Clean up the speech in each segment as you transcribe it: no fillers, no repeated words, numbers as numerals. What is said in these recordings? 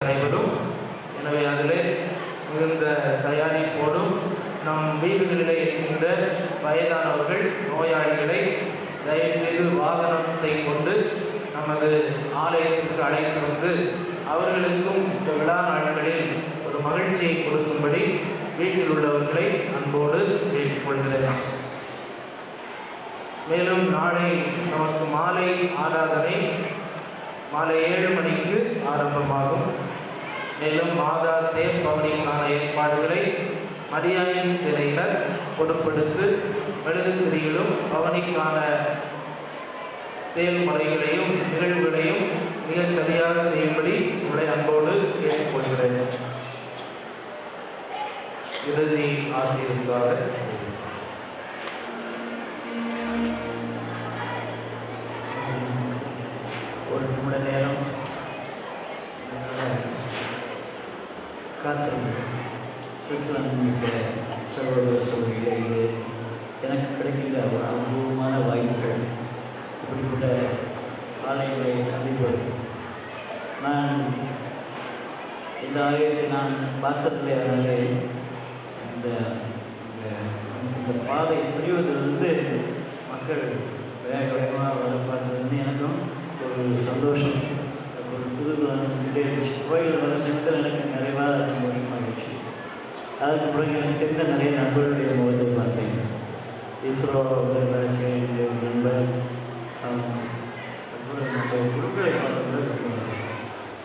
நடைபெறும். எனவே அதிலே மிகுந்த தயாரிப்போடும் நம் வீடுகளிலே இருக்கின்ற வயதானவர்கள் நோயாளிகளை தயவுசெய்து வாகனத்தை கொண்டு நமது ஆலயத்திற்கு அழைத்து வந்து அவர்களுக்கும் இந்த விழா நாட்களில் ஒரு மகிழ்ச்சியை கொடுக்கும்படி வீட்டில் உள்ளவர்களை அன்போடு கேட்டுக்கொள்கிறேன். மேலும் நாளை நமக்கு மாலை ஆராதனை மாலை 7 மணிக்கு ஆரம்பமாகும். மேலும் மாதா தேர் பவனிக்கான ஏற்பாடுகளை மரியாயின் சிலையினர் பொறுப்படுத்து மெழுகுதிரிகளும் பவனிக்கான செயல்முறைகளையும் நிகழ்வுகளையும் மிகச் சரியாக செய்யும்படி உங்களை அன்போடு கேட்டுக்கொள்கிறேன். இறுதி ஆசீர்வாத ஒரு நிமிட நேரம் காத்திருந்தேன். கிறிஸ்துவ சகோதர சகோதரிகளே, இது எனக்கு கிடைக்கின்ற ஒரு அனுபவமான வாய்ப்புகள். இப்படிப்பட்ட ஆலயங்களை சந்திப்பது நான் இந்த ஆலயத்தை நான் பார்த்ததில்லை. அதனாலே இந்த பாதை புரிவதிலிருந்து மக்கள் வேக வேகமாக வர பார்த்தது எனக்கும் ஒரு சந்தோஷம், ஒரு புதுகுலம் இருந்துச்சு. கோயில் வர சென்று எனக்கு நிறைவாக சந்தோஷமாகிடுச்சு. அதுக்கு பிறகு எனக்கு தெரிந்த நிறைய நண்பர்களுடைய முகத்தை பார்த்தேன். இஸ்ரோ நண்பர் நம்முடைய குழுக்களை பார்த்து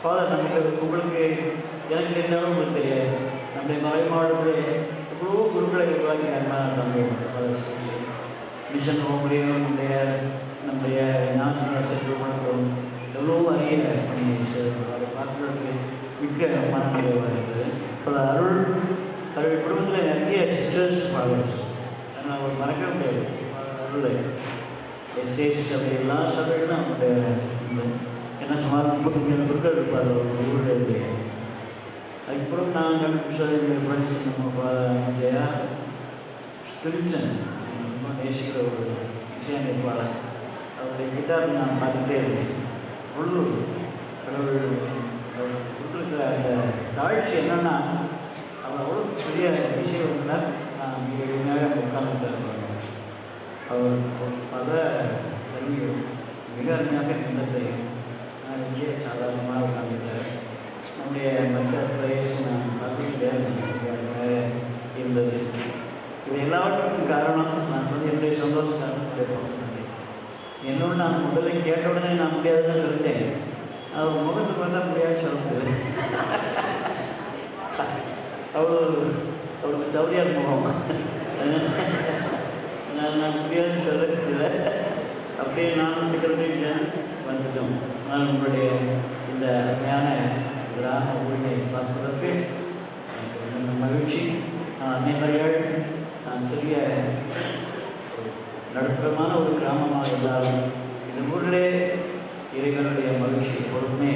ஃபாதர் நமக்கு உங்களுக்கு எனக்கு தெரிந்தாலும் உங்களுக்கு தெரியாது. நம்முடைய மறை மாவட்டத்தில் எவ்வளவோ குழுக்களை உருவாக்கி தம்பி மிஷன் ஹோம்லேயும் நம்முடைய ஞான சென்று வணக்கம் எவ்வளோ அரிய பணி அதை பார்க்குறதுக்கு மிக்க மனநிறைவாக இருக்குது. பல அவருடைய குடும்பத்தில் நிறைய சிஸ்டர்ஸ் ஃபாதர்ஸ் ஆனால் அவர் மறக்க முடியாது. அருளை எஸ்ஏஸ் சபை எல்லா சபைகளும் அவருடைய என்ன சுமார் 35 குழுக்கள் இருப்பார் அவர் ஊரில். அதுக்கப்புறம் நாங்கள் ஃப்ரெண்ட்ஸ் நம்ம ஜெயா ஸ்பிரிச்சன் ரொம்ப நேசிக்கிற ஒரு இசையமைப்பாளர். அவருடைய கிட்டார் நான் பார்த்துட்டே இருந்தேன். உள்ளூர் கடவுள் அவர் கொடுத்துருக்கிற அந்த தாழ்ச்சி என்னென்னா அவர் அவ்வளோ பெரிய விஷயம் இருந்தால் நான் மிக எளிமையாக உட்கார்ந்து அவர் பல கல்விகள் மிக அருமையாக நின்றதை நான் இங்கே சாதாரணமாக உட்கார்ந்துட்டேன். நம்முடைய மற்ற பிரதேச நான் பார்த்துக்கிட்டே இருந்தது. இது எல்லாவற்றுக்கும் காரணம் நான் சொல்லி என்னுடைய சந்தோஷக்காரனுடைய என்னோட நான் முதல்ல கேட்ட உடனே நான் முடியாதுன்னு சொல்லிட்டேன். அவர் முகத்து பண்ண முடியாதுன்னு சொல்ல முடியாது. அவருக்கு சௌரியார் முகம் நான் முடியாதுன்னு சொல்லல. அப்படியே நானும் செக்ரட்டரி வந்துட்டோம். நான் உங்களுடைய இந்த அருமையான கிராம ஊழியை பார்ப்பதற்கு எனக்கு மகிழ்ச்சி. அன்னைமரியாள் நான் சிறிய நடுத்தரமான ஒரு கிராமமாக இருந்தாலும் இந்த ஊரிலே இறைவனுடைய மகிழ்ச்சி எப்பொழுதுமே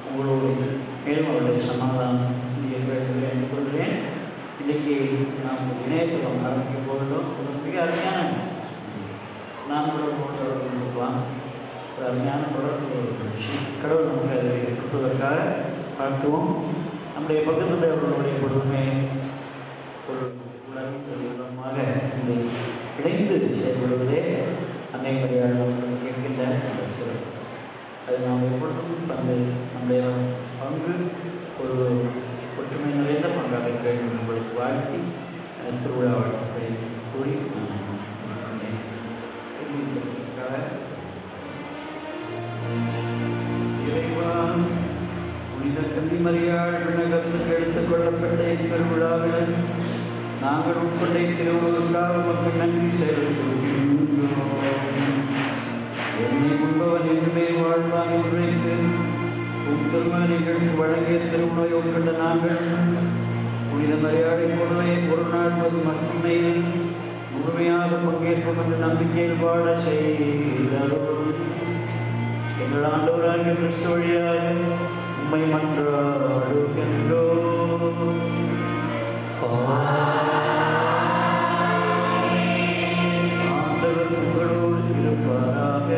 உங்களோடு மேலும் அவருடைய சமாதானம் என்று கொள்கிறேன். இன்றைக்கி நாம் இணையத்தளம் ஆரம்பிக்க போகிறோம். ஒரு மிக அருமையான நாம் தொடர்பு கொடுக்கலாம். ஒரு அருமையான தொடர்பு மகிழ்ச்சி கடவுள் நமக்கு அதை கொடுப்பதற்காக வாழ்த்துவோம். நம்முடைய பக்கத்துடையவர்களுடைய பொழுதுமே ஒரு உலகமாக இந்த இணைந்து செயல்படுவதே அன்னை மரியாதை அவர்களுக்கு கேட்கின்ற அந்த சிறப்பு. அது நாம் எப்பொழுதும் நம்முடைய பங்கு ஒரு ஒற்றுமை நிறைந்த பங்காக வேண்டும் உங்களுக்கு வாழ்த்தி திருவிழா வாழ்த்துக்களை கூறி புனித கன்னிமரியாள் விண்ணகத்துக்கு எடுத்துக் கொள்ளப்பட்ட இப்பெருவிழாவில் நாங்கள் உட்கொண்ட திருவுருக்காக மக்கள் நன்றி செலுத்துகின்றோம். என்னை முன்பவன் என்றுமே வாழ்வான் உழைத்து திருமணிகளுக்கு வழங்கிய திருவுணவை உட்கொண்ட நாங்கள் புனித மரியாதை பொருளை ஒரு நாள் மகிமையில் முழுமையாக பங்கேற்போம் என்ற நம்பிக்கையில் வாழ செய்தருளும். எங்கள் ஆண்டவராகிய கிறிஸ்து வழியாக உம்மை மன்றாடுகின்றோம். ஆண்டவர் உங்களோடு இருப்பாராக.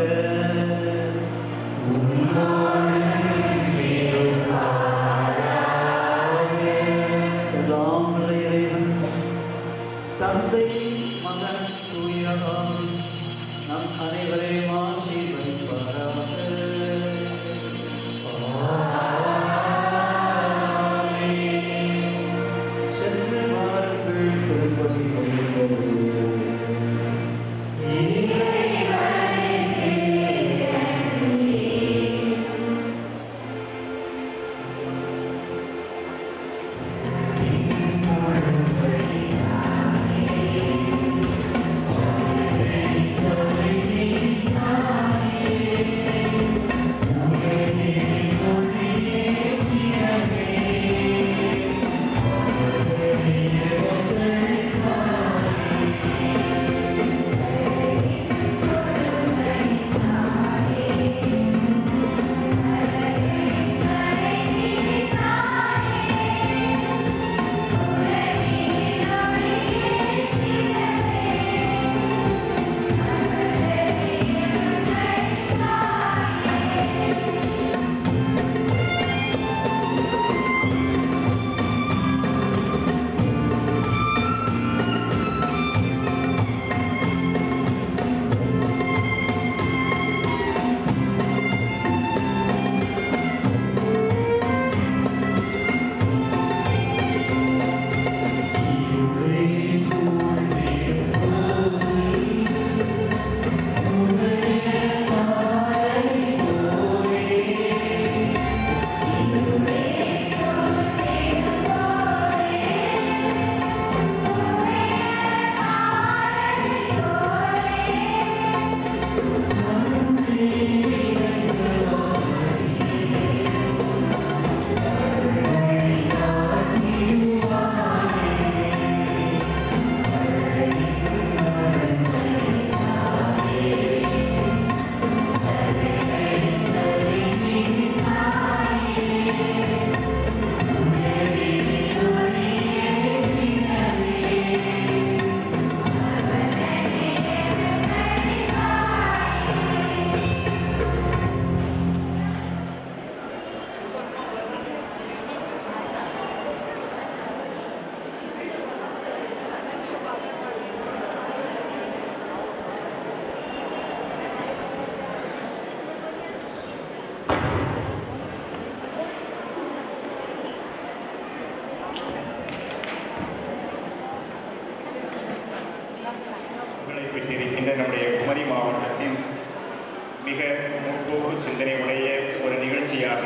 முற்போக்கு சிந்தனையுடைய ஒரு நிகழ்ச்சியாக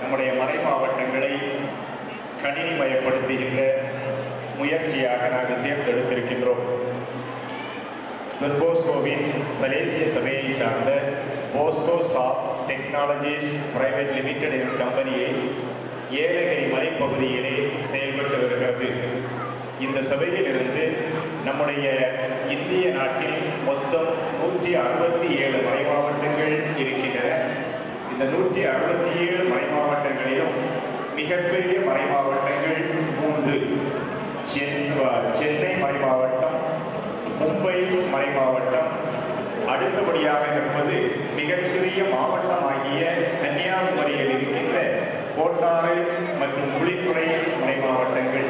நம்முடைய மறை மாவட்டங்களை கணினிமயப்படுத்துகின்ற முயற்சியாக நாங்கள் தேர்ந்தெடுத்திருக்கின்றோம். போஸ்கோவின் சலேசிய சபையை சார்ந்த போஸ்கோ சாப் டெக்னாலஜிஸ் பிரைவேட் லிமிடெட் என்ற கம்பெனியை ஏலகிரி மலைப்பகுதியிலே செயல்பட்டு வருகிறது. இந்த சபையிலிருந்து நம்முடைய இந்திய நாட்டில் மொத்தம் 167 மறை மாவட்டங்கள் இருக்கின்றன. இந்த 167 மறை மாவட்டங்களிலும் மிகப்பெரிய மறை மாவட்டங்கள் 3. சென்னை மறை மாவட்டம், மும்பை மறை மாவட்டம், அடுத்தபடியாக இருப்பது மிகச்சிறிய மாவட்டமாகிய கன்னியாகுமரியில் இருக்கின்ற கோட்டாறு மற்றும் குளித்துறை மறை மாவட்டங்கள்.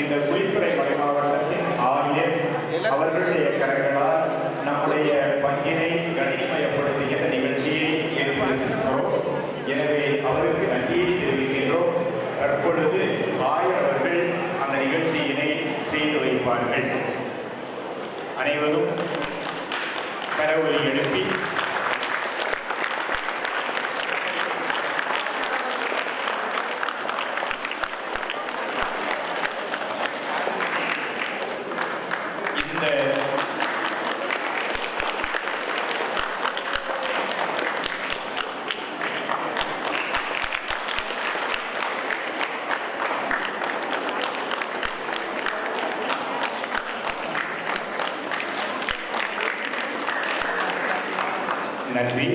இந்த குளித்துறை மறை மாவட்டத்தின் ஆரியர் அவர்களுடைய கரங்களால் நம்முடைய பங்கினை கணினிமயப்படுத்துகின்ற நிகழ்ச்சியை ஏற்படுத்தியிருக்கிறோம். எனவே அவருக்கு நன்றியை தெரிவிக்கின்றோம். தற்பொழுது ஆயர் அவர்கள் அந்த நிகழ்ச்சியினை செய்து வைப்பார்கள். அனைவரும் கரவொலி எழுப்பி நன்றி.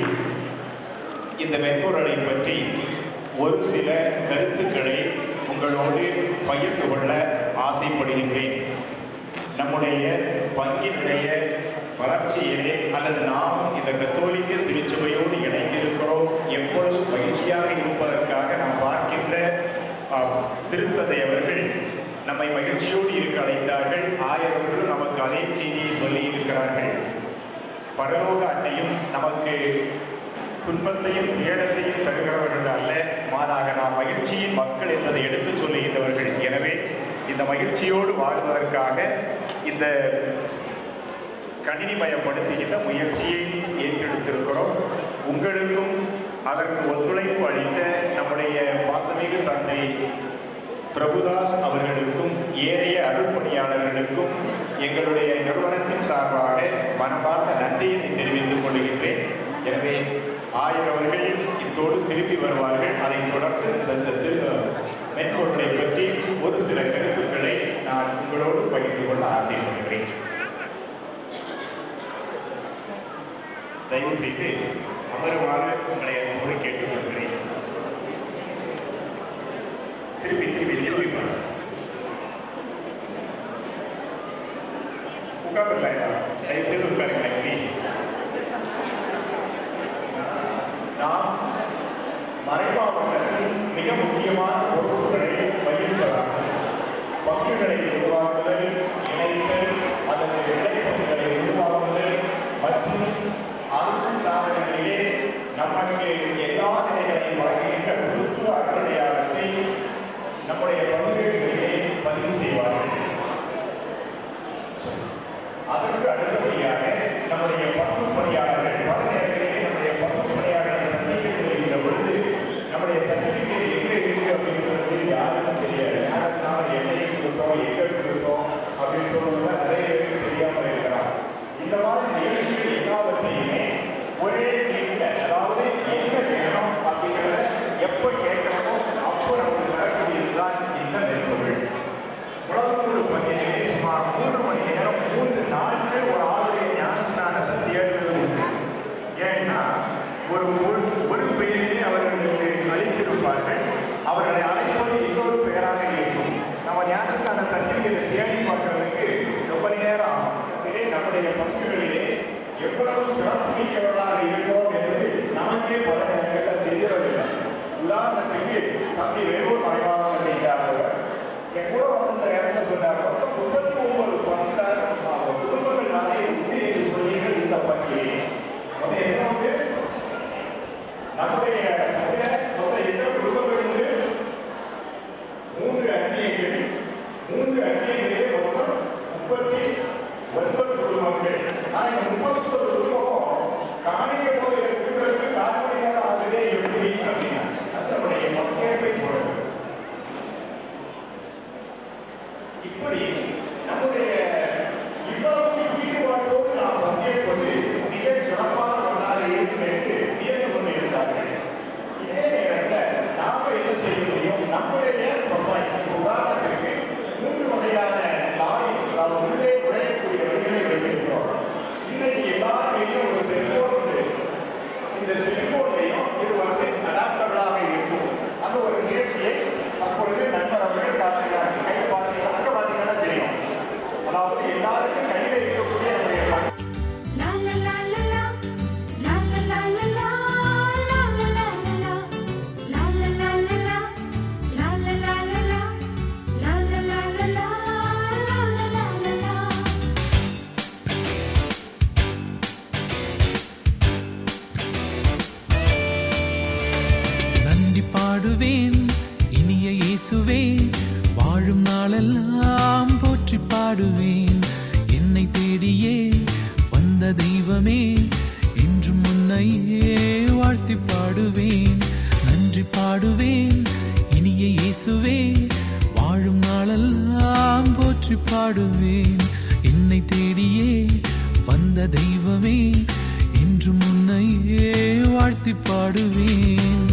இந்த மென்பொருளை பற்றி ஒரு சில கருத்துக்களை உங்களோடு பகிர்ந்து கொள்ள ஆசைப்படுகின்றேன். நம்முடைய பங்கினுடைய வளர்ச்சியிலே அல்லது நாம் இந்த கத்தோலிக்க திருச்சபையோடு இணைந்திருக்கிறோம் எப்பொழுது மகிழ்ச்சியாக இருப்பதற்காக நாம் பார்க்கின்ற திருத்தந்தை அவர்கள் நம்மை மகிழ்ச்சியோடு இருக்க அழைத்தார்கள். ஆயவர்களும் நமக்கு அதே செய்தியை சொல்லி இருக்கிறார்கள். பரலோக அன்னையும் நமக்கு துன்பத்தையும் துயரத்தையும் தருகிறவர்கள் அல்ல, மாறாக நாம் மகிழ்ச்சியின் மக்கள் என்பதை எடுத்து சொல்லுகின்றவர்கள். எனவே இந்த மகிழ்ச்சியோடு வாழ்வதற்காக இந்த கணினிமயப்படுத்துகின்ற முயற்சியை ஏற்றெடுத்திருக்கிறோம். உங்களுக்கும் அதற்கு ஒத்துழைப்பு அளித்த நம்முடைய பாசமிகு தந்தை பிரபுதாஸ் அவர்களுக்கும் ஏனைய அருள்பணியாளர்களுக்கும் எங்களுடைய நிறுவனத்தின் சார்பாக மனமார்ந்த நன்றியை தெரிவித்துக் கொள்கின்றேன். எனவே ஆயர் அவர்கள் இத்தோடு திரும்பி வருவார்கள். அதைத் தொடர்ந்து இந்த மென்பொருளை பற்றி ஒரு சில கருத்துக்களை நான் உங்களோடு பகிர்ந்து கொள்ள ஆசைப்படுகிறேன். தயவு செய்து அமருமாறு உங்களை அன்போடு கேட்டுக்கொள்கிறேன். திருப்பி உட்கார்ந்துருக்காங்க. தயவு செய்து உட்காருங்களேன் ப்ளீஸ். நாம் மறைமாவட்டத்தில் மிக முக்கியமான பொறுப்புகளை வகிப்பதாகும். பங்குகளை உருவாக்குதல், இணைத்தல் அல்லது இடைப்பங்குகளை உருவாக்குதல் மற்றும் அருள் சாதனைகளிலே நமக்கு எல்லா நிலைகளையும் வழங்குகின்ற குருத்துவ அருளையாளத்தை நம்முடைய பங்குகளிலே பதிவு செய்வார்கள். அதற்கு அடுத்தபடியாக நம்முடைய பங்கு பணியாளர்கள் பல நேரங்களிலே நம்முடைய பங்கு பணியாளர்களை சந்திக்க செல்கின்ற பொழுது நம்முடைய சர்டிபிகேட் எங்கே இருக்கு அப்படின்னு இயேசுவே வாழும் நாளெல்லாம் போற்றி பாடுவேன். என்னை தேடியே வந்த தெய்வமே என்றும் உன்னையே வாழ்த்தி பாடுவேன். நன்றி பாடுவேன் இனிய இயேசுவே வாழும் நாளெல்லாம் போற்றி பாடுவேன். என்னை தேடியே வந்த தெய்வமே என்றும் உன்னையே வாழ்த்தி பாடுவேன்.